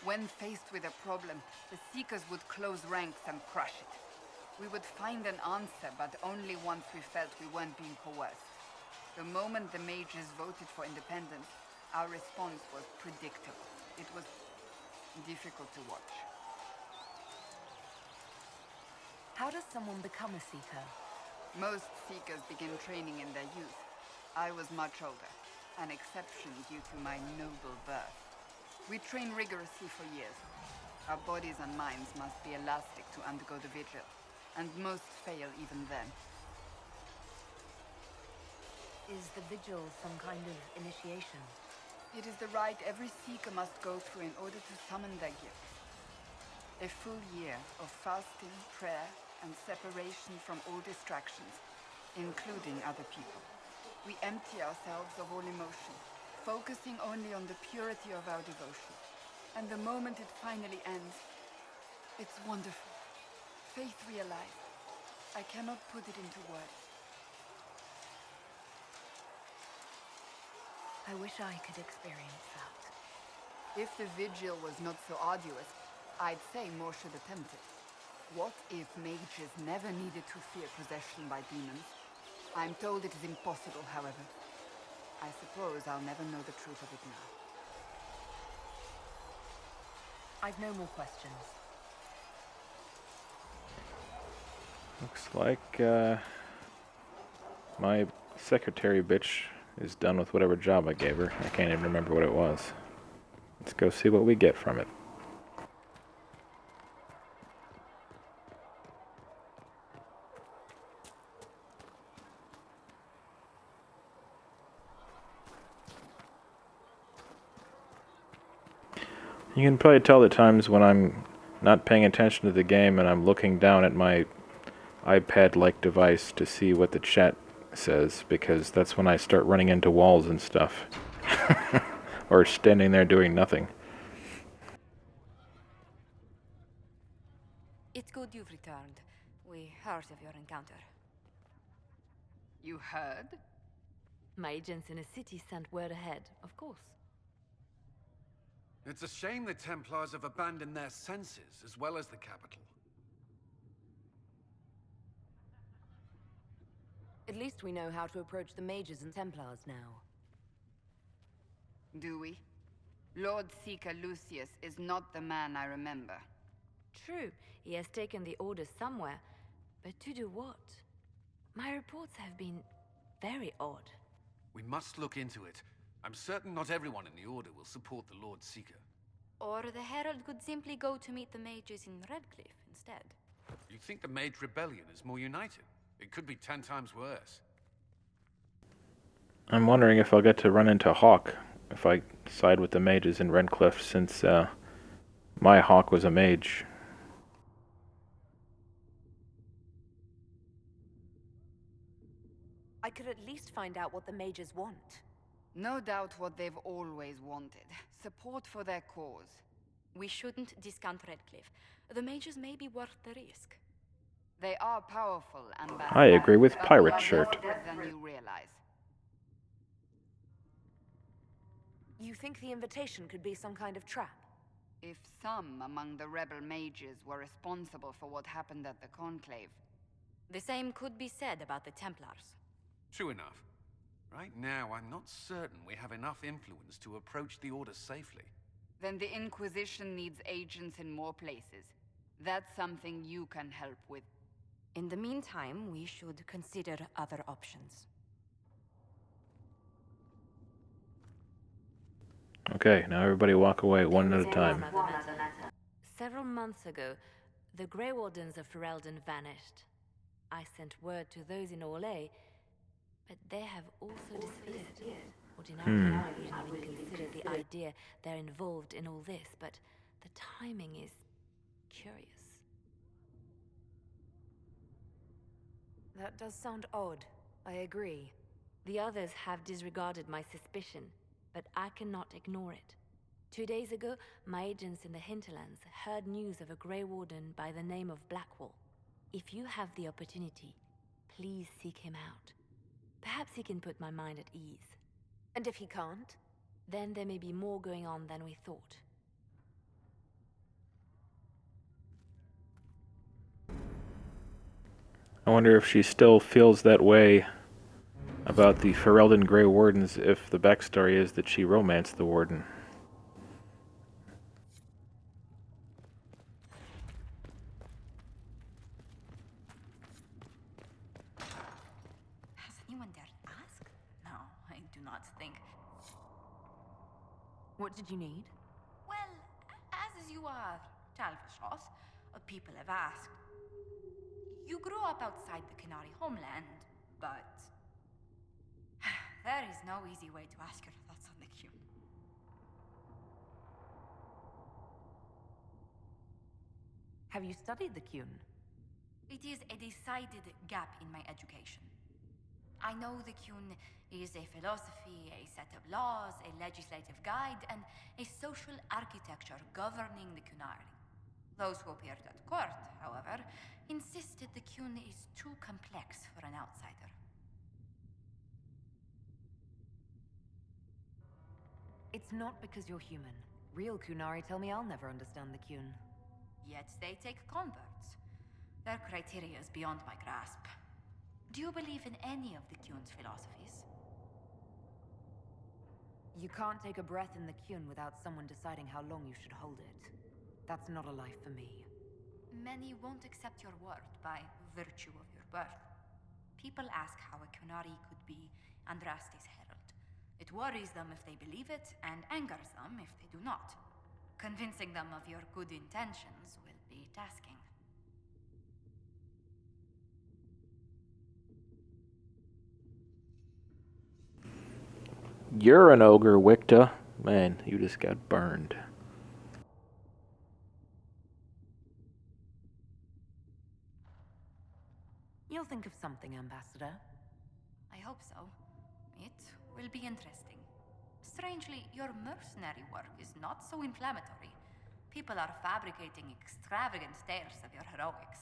When faced with a problem, the Seekers would close ranks and crush it. We would find an answer, but only once we felt we weren't being coerced. The moment the mages voted for independence, our response was predictable. It was difficult to watch. How does someone become a Seeker? Most Seekers begin training in their youth. I was much older, an exception due to my noble birth. We train rigorously for years. Our bodies and minds must be elastic to undergo the vigil, and most fail even then. Is the vigil some kind of initiation? It is the rite every Seeker must go through in order to summon their gifts. A full year of fasting, prayer, and separation from all distractions, including other people. We empty ourselves of all emotion, focusing only on the purity of our devotion. And the moment it finally ends, it's wonderful. Faith realized. I cannot put it into words. I wish I could experience that. If the vigil was not so arduous, I'd say more should attempt it. What if mages never needed to fear possession by demons? I'm told it is impossible, however. I suppose I'll never know the truth of it now. I've no more questions. Looks like my secretary bitch is done with whatever job I gave her. I can't even remember what it was. Let's go see what we get from it. You can probably tell the times when I'm not paying attention to the game and I'm looking down at my iPad-like device to see what the chat says, because that's when I start running into walls and stuff. Or standing there doing nothing. It's good you've returned. We heard of your encounter. You heard? My agents in a city sent word ahead, of course. It's a shame the Templars have abandoned their senses, as well as the capital. At least we know how to approach the mages and Templars now. Do we? Lord Seeker Lucius is not the man I remember. True, he has taken the orders somewhere, but to do what? My reports have been very odd. We must look into it. I'm certain not everyone in the Order will support the Lord Seeker. Or the Herald could simply go to meet the mages in Redcliffe instead. You think the Mage Rebellion is more united? It could be 10 times worse. I'm wondering if I'll get to run into Hawk if I side with the mages in Redcliffe, since my Hawk was a mage. I could at least find out what the mages want. No doubt what they've always wanted. Support for their cause. We shouldn't discount Redcliffe. The mages may be worth the risk. They are powerful and I agree with but Pirate more Shirt. than you realize. You think the invitation could be some kind of trap? If some among the rebel mages were responsible for what happened at the Conclave. The same could be said about the Templars. True enough. Right now, I'm not certain we have enough influence to approach the Order safely. Then the Inquisition needs agents in more places. That's something you can help with. In the meantime, we should consider other options. Okay, now everybody walk away one at a time. Several months ago, the Grey Wardens of Ferelden vanished. I sent word to those in Orlais, but they have also disappeared. Ordinarily, I wouldn't even consider the idea they're involved in all this, but the timing is curious. That does sound odd. I agree. The others have disregarded my suspicion, but I cannot ignore it. 2 days ago, my agents in the hinterlands heard news of a Grey Warden by the name of Blackwall. If you have the opportunity, please seek him out. Perhaps he can put my mind at ease. And if he can't? Then there may be more going on than we thought. I wonder if she still feels that way about the Ferelden Grey Wardens if the backstory is that she romanced the Warden. anyone dare ask? No, I do not think. What did you need? Well, as you are, Talvashos, people have asked. You grew up outside the Canary homeland, but there is no easy way to ask your thoughts on the Qun. Have you studied the Qun? It is a decided gap in my education. I know the Qun is a philosophy, a set of laws, a legislative guide, and a social architecture governing the Qunari. Those who appeared at court, however, insisted the Qun is too complex for an outsider. It's not because you're human. Real Qunari tell me I'll never understand the Qun. Yet they take converts. Their criteria is beyond my grasp. Do you believe in any of the Qun's philosophies? You can't take a breath in the Qun without someone deciding how long you should hold it. That's not a life for me. Many won't accept your word by virtue of your birth. People ask how a Qunari could be Andraste's herald. It worries them if they believe it, and angers them if they do not. Convincing them of your good intentions will be tasking. You're an ogre, Wicta. Man, you just got burned. You'll think of something, Ambassador. I hope so. It will be interesting. Strangely, your mercenary work is not so inflammatory. People are fabricating extravagant tales of your heroics.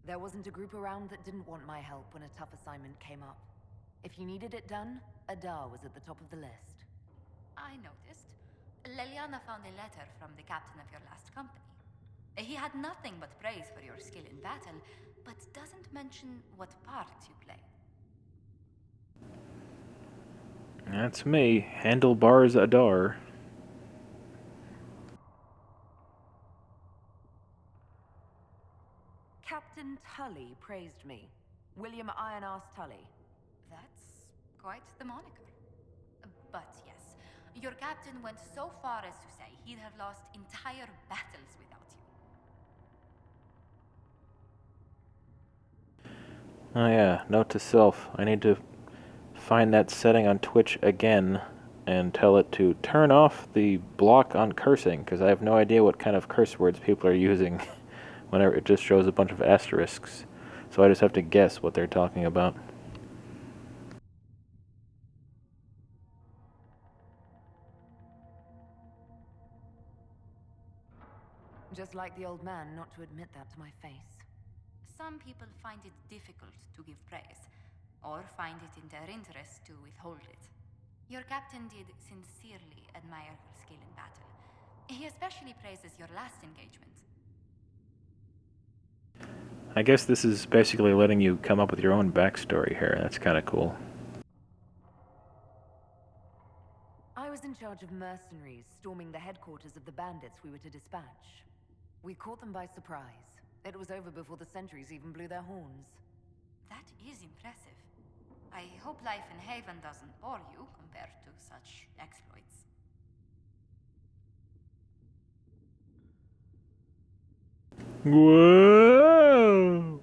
There wasn't a group around that didn't want my help when a tough assignment came up. If you needed it done, Adar was at the top of the list. I noticed. Leliana found a letter from the captain of your last company. He had nothing but praise for your skill in battle, but doesn't mention what part you play. That's me, Handlebars Adar. Captain Tully praised me. William Iron-Arse Tully. That's quite the moniker. But yes, your captain went so far as to say he'd have lost entire battles without you. Oh yeah, note to self. I need to find that setting on Twitch again and tell it to turn off the block on cursing, because I have no idea what kind of curse words people are using whenever it just shows a bunch of asterisks. So I just have to guess what they're talking about. Just like the old man not to admit that to my face. Some people find it difficult to give praise, or find it in their interest to withhold it. Your captain did sincerely admire your skill in battle. He especially praises your last engagement. I guess this is basically letting you come up with your own backstory here. That's kind of cool. I was in charge of mercenaries storming the headquarters of the bandits we were to dispatch. We caught them by surprise. It was over before the sentries even blew their horns. That is impressive. I hope life in Haven doesn't bore you compared to such exploits. Whoa!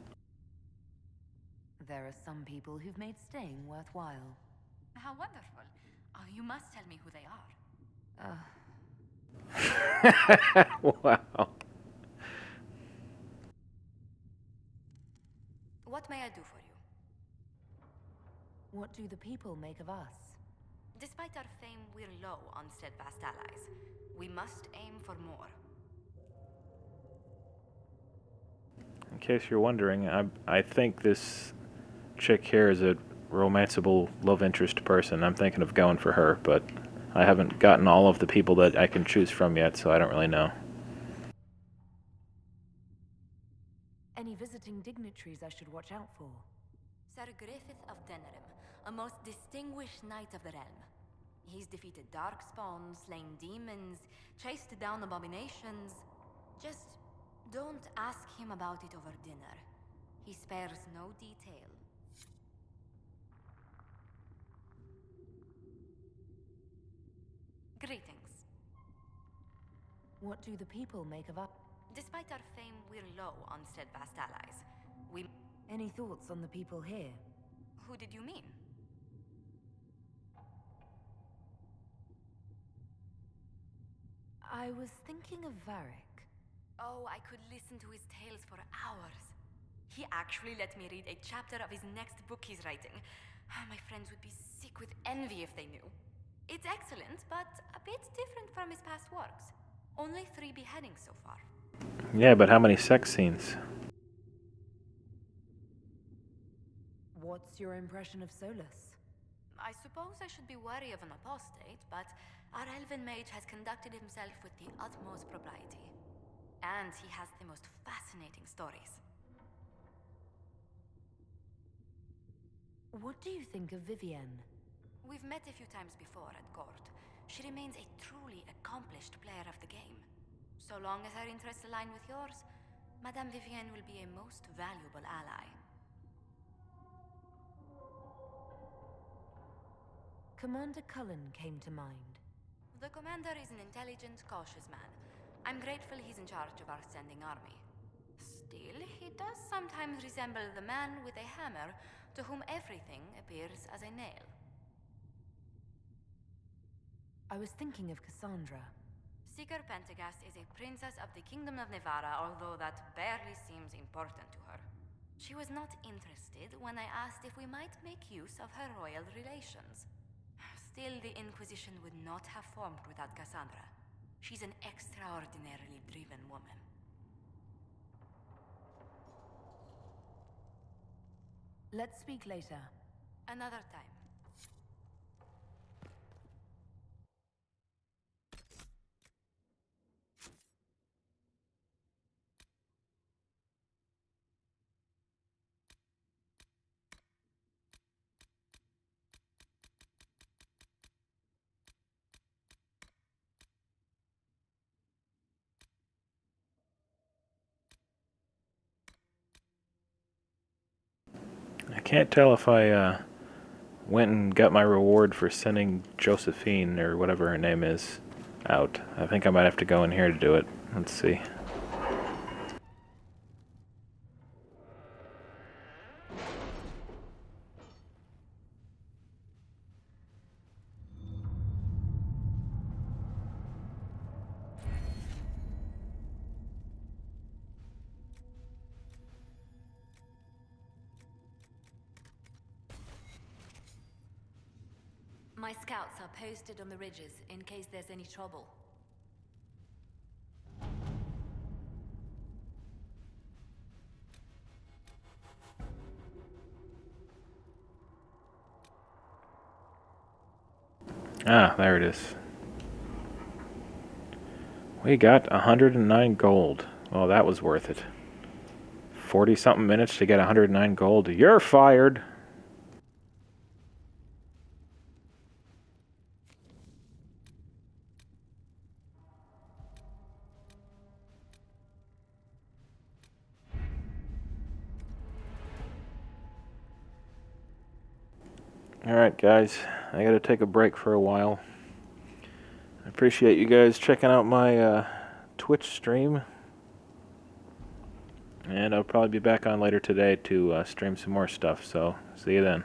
There are some people who've made staying worthwhile. How wonderful. You must tell me who they are. Wow. What may I do for you? What do the people make of us? Despite our fame, we're low on steadfast allies. We must aim for more. In case you're wondering, I think this chick here is a romanceable love interest person. I'm thinking of going for her, but I haven't gotten all of the people that I can choose from yet, so I don't really know. Any visiting dignitaries I should watch out for? Sir Griffith of Denerim, a most distinguished knight of the realm. He's defeated darkspawn, slain demons, chased down abominations. Just don't ask him about it over dinner. He spares no detail. Greetings. What do the people make of us? Despite our fame, we're low on steadfast allies. We... Any thoughts on the people here? Who did you mean? I was thinking of Varric. Oh, I could listen to his tales for hours. He actually let me read a chapter of his next book he's writing. My friends would be sick with envy if they knew. It's excellent, but a bit different from his past works. Only 3 beheadings so far. Yeah, but how many sex scenes? What's your impression of Solus? I suppose I should be wary of an apostate, but our elven mage has conducted himself with the utmost propriety. And he has the most fascinating stories. What do you think of Vivienne? We've met a few times before at court. She remains a truly accomplished player of the game. So long as her interests align with yours, Madame Vivienne will be a most valuable ally. Commander Cullen came to mind. The commander is an intelligent, cautious man. I'm grateful he's in charge of our standing army. Still, he does sometimes resemble the man with a hammer to whom everything appears as a nail. I was thinking of Cassandra. Seeker Pentagast is a princess of the Kingdom of Nevarra, although that barely seems important to her. She was not interested when I asked if we might make use of her royal relations. Still, the Inquisition would not have formed without Cassandra. She's an extraordinarily driven woman. Let's speak later. Another time. I can't tell if I went and got my reward for sending Josephine, or whatever her name is, out. I think I might have to go in here to do it. Let's see. My scouts are posted on the ridges in case there's any trouble. Ah, there it is. We got 109 gold. Well, that was worth it. 40-something minutes to get 109 gold. You're fired! Alright guys, I gotta take a break for a while. I appreciate you guys checking out my Twitch stream. And I'll probably be back on later today to stream some more stuff, so see you then.